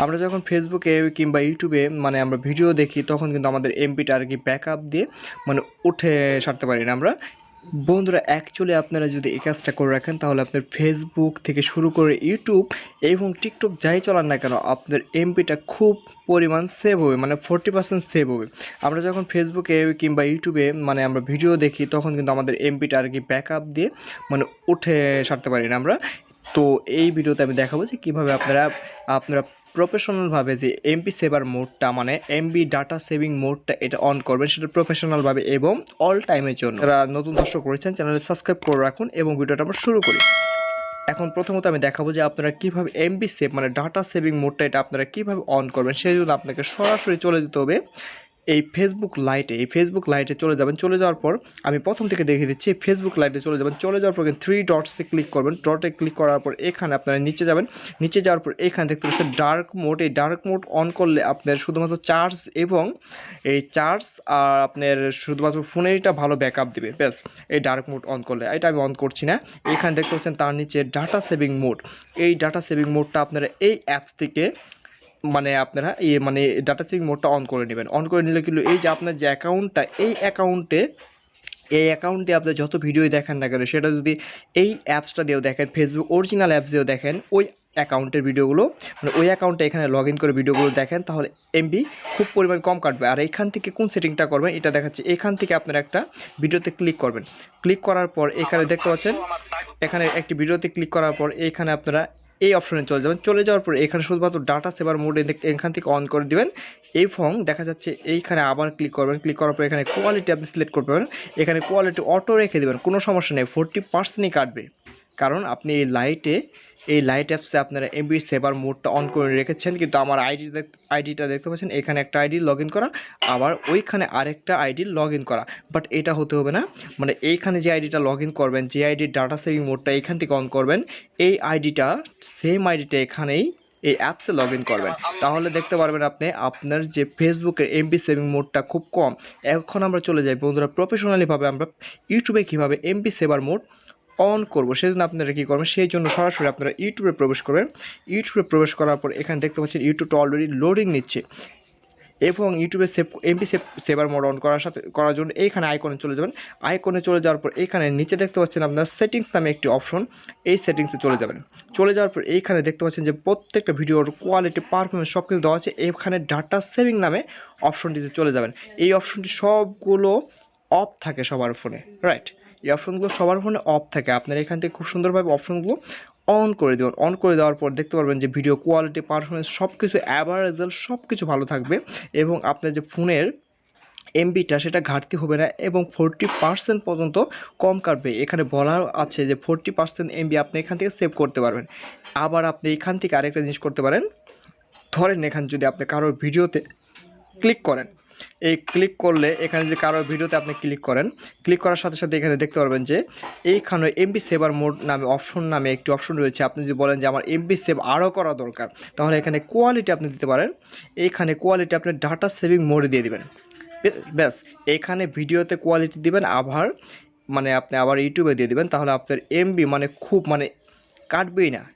আমরা যখন ফেসবুকে কিংবা ইউটিউবে আমরা ভিডিও দেখি তখন কিন্তু আমাদের এমপিটা আর কি ব্যাকআপ দিয়ে উঠে সারতে পারি না আমরা। বন্ধুরা অ্যাকচুয়ালি আপনারা যদি এই কাজটা করে রাখেন তাহলে আপনার ফেসবুক থেকে শুরু করে ইউটিউব এবং টিকটক যাই চলান না কেন আপনার এমপিটা খুব পরিমাণ সেভ হবে, 40% সেভ হবে। আমরা যখন ফেসবুকে কিংবা ইউটিউবে আমরা ভিডিও দেখি তখন কিন্তু আমাদের এমপিটা আর কি ব্যাকআপ দিয়ে উঠে সারতে পারি না আমরা। তো এই ভিডিওতে আমি দেখাবো যে কীভাবে আপনারা প্রফেশনালভাবে যে এমপি সেভার মোডটা এমবি ডাটা সেভিং মোডটা এটা অন করবেন, সেটা প্রফেশনালভাবে এবং অল টাইমের জন্য। যারা নতুন দর্শক করেছেন চ্যানেলে সাবস্ক্রাইব করে রাখুন এবং ভিডিওটা আমরা শুরু করি। এখন প্রথমত আমি দেখাবো যে আপনারা কীভাবে এমবি সেভ ডাটা সেভিং মোডটা এটা আপনারা কীভাবে অন করবেন। সেই জন্য আপনাকে সরাসরি চলে যেতে হবে এই ফেসবুক লাইটে চলে যাবেন। চলে যাওয়ার পর আমি প্রথম থেকে দেখিয়ে দিচ্ছি। ফেসবুক লাইটে চলে যাবেন, চলে যাওয়ার পর থ্রি ডটসে ক্লিক করবেন। ডটে ক্লিক করার পর এখানে আপনারা নিচে যাবেন। নিচে যাওয়ার পর এখানে দেখতে পাচ্ছেন ডার্ক মোড। এই ডার্ক মোড অন করলে আপনার শুধুমাত্র চার্জ এবং এই চার্জ আর আপনার শুধুমাত্র ফোনেরটা ভালো ব্যাকআপ দেবে। ব্যাস, এই ডার্ক মোড অন করলে, এটা আমি অন করছি না। এখানে দেখতে পাচ্ছেন তার নিচে ডাটা সেভিং মোড। এই ডাটা সেভিং মোডটা আপনারা এই অ্যাপস থেকে আপনারা ডাটা সেভিং মোডটা অন করে নেবেন। অন করে নিলে কিন্তু এই যে আপনার যে অ্যাকাউন্টটা, এই অ্যাকাউন্টে আপনি যত ভিডিও দেখেন না কেন সেটা যদি এই অ্যাপসটা দিয়েও দেখেন, ফেসবুক অরিজিনাল অ্যাপস দিয়েও দেখেন, ওই অ্যাকাউন্টের ভিডিওগুলো ওই অ্যাকাউন্টে এখানে লগ ইন করে ভিডিওগুলো দেখেন, তাহলে এমবি খুব পরিমাণ কম কাটবে। আর এখান থেকে কোন সেটিংটা করবেন এটা দেখাচ্ছি। এখান থেকে আপনারা একটা ভিডিওতে ক্লিক করবেন। ক্লিক করার পর এখানে দেখতে পাচ্ছেন, এখানে একটি ভিডিওতে ক্লিক করার পর এখানে আপনারা এই অপশনে চলে যাবেন। চলে যাওয়ার পর এখানে শুধুমাত্র ডাটা সেভার মোডে এখান থেকে অন করে দিবেন। এবং দেখা যাচ্ছে এইখানে আবার ক্লিক করবেন। ক্লিক করার পর এখানে কোয়ালিটি আপনি সিলেক্ট করতে পারেন। এখানে কোয়ালিটি অটো রেখে দেবেন, কোনো সমস্যা নেই, 40%ই কাটবে। কারণ আপনি এই লাইট অ্যাপসে আপনারা এমবি সেভার মোডটা অন করে রেখেছেন। কিন্তু আমার আইডিটা দেখতে পাচ্ছেন, এখানে একটা আইডি লগ ইন করা, আবার ওইখানে আরেকটা আইডি লগ ইন করা। বাট এটা হতে হবে না। এইখানে যে আইডিটা লগ ইন করবেন, যে আইডির ডাটা সেভিং মোডটা এখান থেকে অন করবেন, এই আইডিটা সেম আইডিটা এখানেই এই অ্যাপসে লগ ইন করবেন। তাহলে দেখতে পারবেন আপনি আপনার যে ফেসবুকের এমবি সেভিং মোডটা খুব কম। এখন আমরা চলে যাই বন্ধুরা প্রফেশনালিভাবে আমরা ইউটিউবে কীভাবে এমবি সেভার মোড অন করবো। সেই জন্য আপনারা কী করবেন, সেই জন্য সরাসরি আপনারা ইউটিউবে প্রবেশ করবেন। ইউটিউবে প্রবেশ করার পর এখানে দেখতে পাচ্ছেন ইউটিউবটা অলরেডি লোডিং নিচ্ছে। এবং ইউটিউবে এমবি সেভার মোড অন করার জন্য এইখানে আইকনে চলে যাবেন। আইকনে চলে যাওয়ার পর এইখানে নিচে দেখতে পাচ্ছেন আপনার সেটিংস নামে একটি অপশন, এই সেটিংসে চলে যাবেন। চলে যাওয়ার পর এইখানে দেখতে পাচ্ছেন যে প্রত্যেকটা ভিডিওর কোয়ালিটি, পারফরমেন্স সব কিছু দেওয়া আছে। এখানে ডাটা সেভিং নামে অপশনটিতে চলে যাবেন। এই অপশনটি সবগুলো অফ থাকে সবার ফোনে, রাইট? এই অপশনগুলো সবার ফোনে অফ থাকে। আপনারা এখান থেকে খুব সুন্দরভাবে অপশনগুলো অন করে দেবেন। অন করে দেওয়ার পর দেখতে পারবেন যে ভিডিও কোয়ালিটি, পারফরমেন্স সব কিছু অ্যাভারেজেল সব কিছু ভালো থাকবে। এবং আপনার যে ফোনের এমবিটা সেটা ঘাটতি হবে না এবং 40% পর্যন্ত কম কাটবে। এখানে বলা আছে যে 40% এমবি আপনি এখান থেকে সেভ করতে পারবেন। আবার আপনি এখান থেকে আরেকটা জিনিস করতে পারেন। ধরেন এখানে যদি আপনি কারোর ভিডিওতে ক্লিক করেন, এই ক্লিক করলে এখানে যদি কারো ভিডিওতে আপনি ক্লিক করেন, ক্লিক করার সাথে সাথে এখানে দেখতে পারবেন যে এইখানে এমবি সেভার মোড নামে একটি অপশন রয়েছে। আপনি যদি বলেন যে আমার এমবি সেভ আরও করা দরকার, তাহলে এখানে কোয়ালিটি আপনি দিতে পারেন। এইখানে কোয়ালিটি আপনি ডাটা সেভিং মোডে দিয়ে দিবেন। ব্যাস, এখানে ভিডিওতে কোয়ালিটি দিবেন, আবার আপনি আবার ইউটিউবে দিয়ে দিবেন। তাহলে আপনার এমবি খুব কাটবেই না।